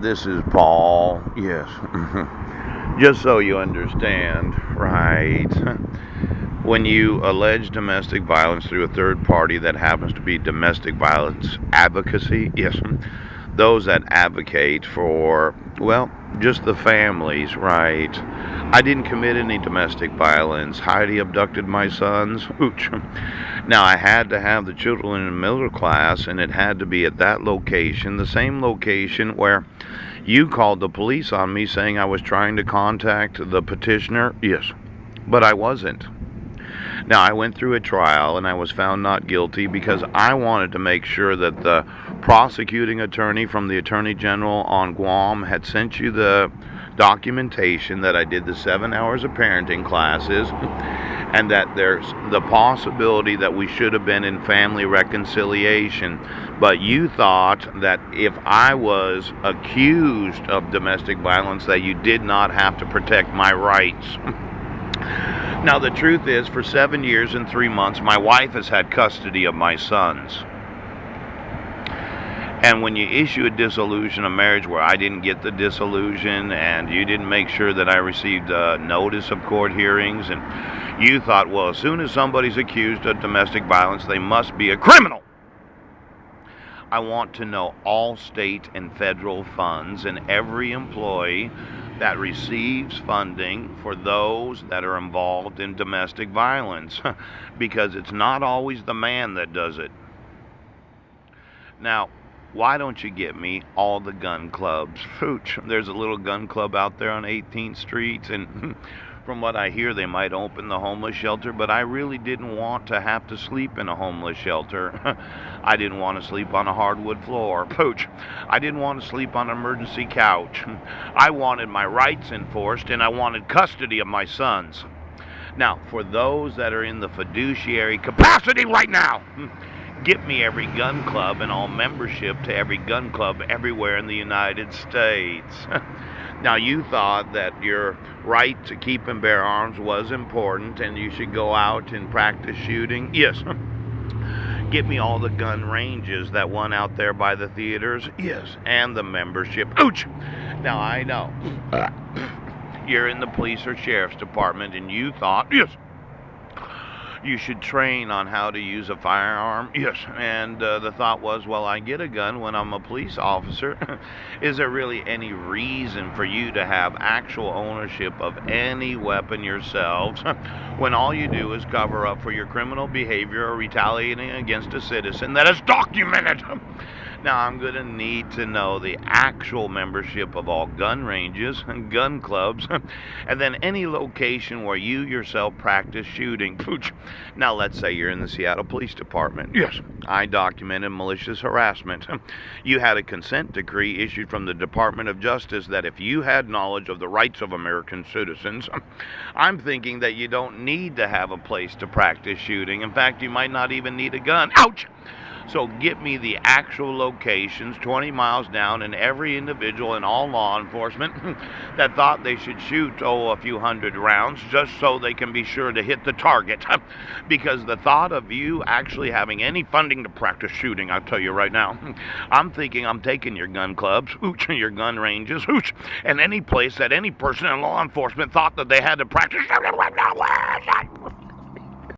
This is Paul. Yes. Just so you understand, right? When you allege domestic violence through a third party that happens to be domestic violence advocacy, yes, those that advocate for, well, just the families, right? I didn't commit any domestic violence. Heidi abducted my sons. Ooch. Now, I had to have the children in the middle class, and it had to be at that location, the same location where you called the police on me saying I was trying to contact the petitioner. Yes, but I wasn't. Now, I went through a trial and I was found not guilty because I wanted to make sure that the prosecuting attorney from the Attorney General on Guam had sent you the documentation that I did the 7 hours of parenting classes and that there's the possibility that we should have been in family reconciliation. But you thought that if I was accused of domestic violence that you did not have to protect my rights. Now, the truth is, for 7 years and 3 months, my wife has had custody of my sons. And when you issue a dissolution of marriage where I didn't get the dissolution and you didn't make sure that I received a notice of court hearings, and you thought, well, as soon as somebody's accused of domestic violence, they must be a criminal. I want to know all state and federal funds and every employee that receives funding for those that are involved in domestic violence because it's not always the man that does it. Now, why don't you get me all the gun clubs? Pooch, there's a little gun club out there on 18th Street, and from what I hear, they might open the homeless shelter, but I really didn't want to have to sleep in a homeless shelter. I didn't want to sleep on a hardwood floor. Pooch, I didn't want to sleep on an emergency couch. I wanted my rights enforced, and I wanted custody of my sons. Now, for those that are in the fiduciary capacity right now, get me every gun club and all membership to every gun club everywhere in the United States. Now, you thought that your right to keep and bear arms was important and you should go out and practice shooting. Yes. Get me all the gun ranges, that one out there by the theaters. Yes. And the membership. Ouch! Now, I know you're in the police or sheriff's department and you thought, yes, you should train on how to use a firearm. Yes, and the thought was, well, I get a gun when I'm a police officer. Is there really any reason for you to have actual ownership of any weapon yourselves when all you do is cover up for your criminal behavior or retaliating against a citizen that is documented? Now, I'm going to need to know the actual membership of all gun ranges and gun clubs, and then any location where you yourself practice shooting. Now, let's say you're in the Seattle Police Department. Yes, I documented malicious harassment. You had a consent decree issued from the Department of Justice that if you had knowledge of the rights of American citizens, I'm thinking that you don't need to have a place to practice shooting. In fact, you might not even need a gun. Ouch! So get me the actual locations 20 miles down and every individual in all law enforcement that thought they should shoot, a few hundred rounds just so they can be sure to hit the target. Because the thought of you actually having any funding to practice shooting, I'll tell you right now, I'm thinking I'm taking your gun clubs, your gun ranges, and any place that any person in law enforcement thought that they had to practice shooting.